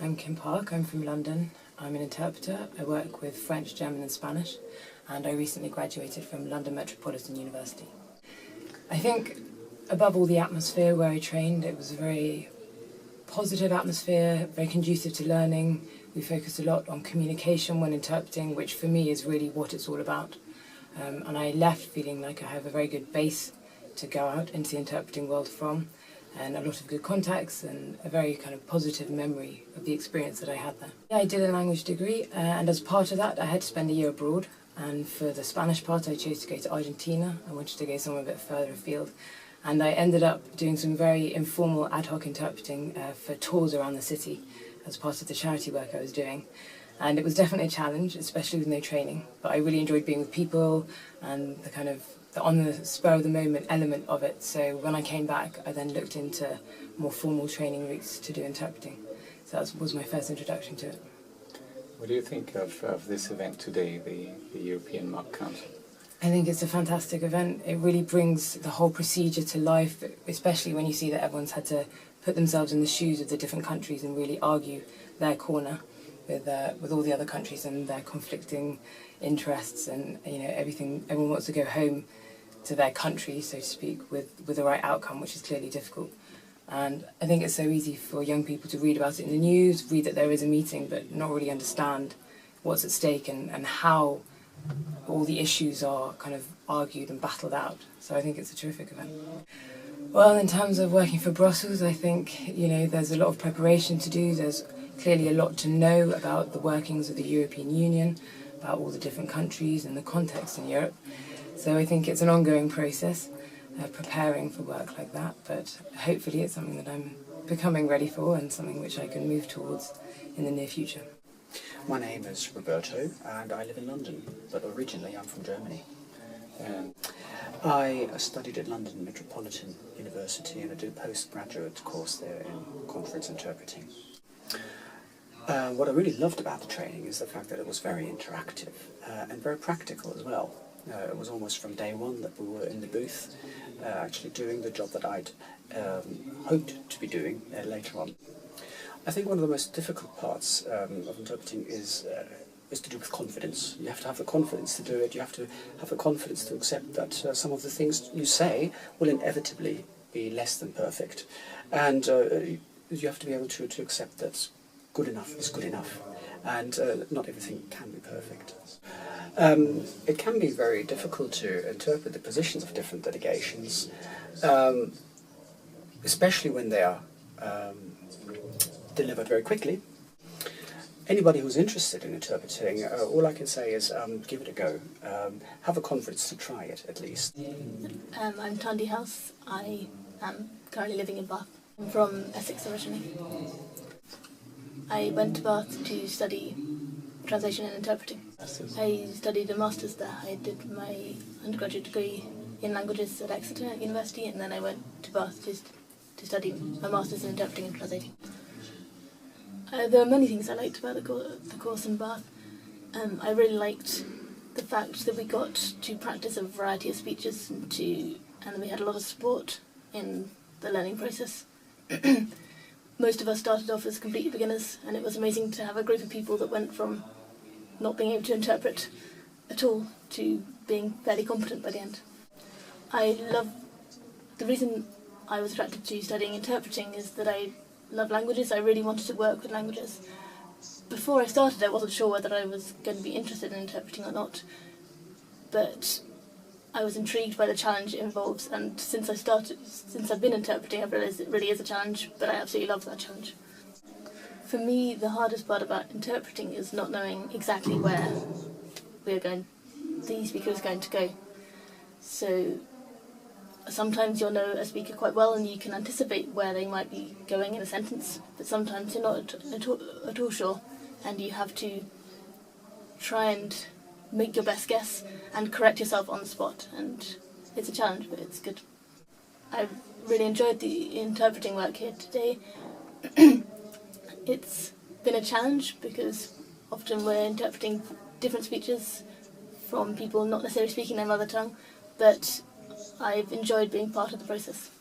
I'm Kim Park, I'm from London. I'm an interpreter. I work with French, German and Spanish, and I recently graduated from London Metropolitan University. I think above all the atmosphere where I trained, it was a very positive atmosphere, very conducive to learning. We focused a lot on communication when interpreting, which for me is really what it's all about. And I left feeling like I have a very good base to go out into the interpreting world from, and a lot of good contacts and a very kind of positive memory of the experience that I had there. I did a language degree, and as part of that I had to spend a year abroad, and for the Spanish part I chose to go to Argentina. I wanted to go somewhere a bit further afield, and I ended up doing some very informal ad hoc interpreting for tours around the city as part of the charity work I was doing. And it was definitely a challenge, especially with no training, but I really enjoyed being with people and the kind of the on the spur of the moment element of it. So when I came back, I then looked into more formal training routes to do interpreting. So that was my first introduction to it. What do you think of this event today, the European Mock Council? I think it's a fantastic event. It really brings the whole procedure to life, especially when you see that everyone's had to put themselves in the shoes of the different countries and really argue their corner with all the other countries and their conflicting interests, and everything. Everyone wants to go home to their country, so to speak, with the right outcome, which is clearly difficult. And I think it's so easy for young people to read about it in the news, read that there is a meeting, but not really understand what's at stake and how all the issues are kind of argued and battled out. So I think it's a terrific event. Well, in terms of working for Brussels, I think there's a lot of preparation to do. There's clearly a lot to know about the workings of the European Union, about all the different countries and the context in Europe. So I think it's an ongoing process, preparing for work like that, but hopefully it's something that I'm becoming ready for and something which I can move towards in the near future. My name is Roberto and I live in London, but originally I'm from Germany. I studied at London Metropolitan University and I did a postgraduate course there in conference interpreting. What I really loved about the training is the fact that it was very interactive and very practical as well. It was almost from day one that we were in the booth, actually doing the job that I'd hoped to be doing later on. I think one of the most difficult parts of interpreting is to do with confidence. You have to have the confidence to do it. You have to have the confidence to accept that some of the things you say will inevitably be less than perfect, and you have to be able to accept that good enough is good enough, and not everything can be perfect. It can be very difficult to interpret the positions of different delegations, especially when they are delivered very quickly. Anybody who's interested in interpreting, all I can say is give it a go. Have a confidence to try it, at least. I'm Tundy House. I am currently living in Bath. I'm from Essex originally. I went to Bath to study translation and interpreting. I studied a master's there. I did my undergraduate degree in languages at Exeter University, and then I went to Bath to study a master's in interpreting and translating. There are many things I liked about the course in Bath. I really liked the fact that we got to practice a variety of speeches and we had a lot of support in the learning process. Most of us started off as complete beginners, and it was amazing to have a group of people that went from not being able to interpret at all to being fairly competent by the end. The reason I was attracted to studying interpreting is that I love languages. I really wanted to work with languages. Before I started, I wasn't sure whether I was going to be interested in interpreting or not, but I was intrigued by the challenge it involves, and since I've been interpreting, I've realised it really is a challenge, but I absolutely love that challenge. For me, the hardest part about interpreting is not knowing exactly where the speaker is going to go. So sometimes you'll know a speaker quite well and you can anticipate where they might be going in a sentence, but sometimes you're not at all sure, and you have to try and make your best guess and correct yourself on the spot, and it's a challenge, but it's good. I've really enjoyed the interpreting work here today. It's been a challenge because often we're interpreting different speeches from people not necessarily speaking their mother tongue, but I've enjoyed being part of the process.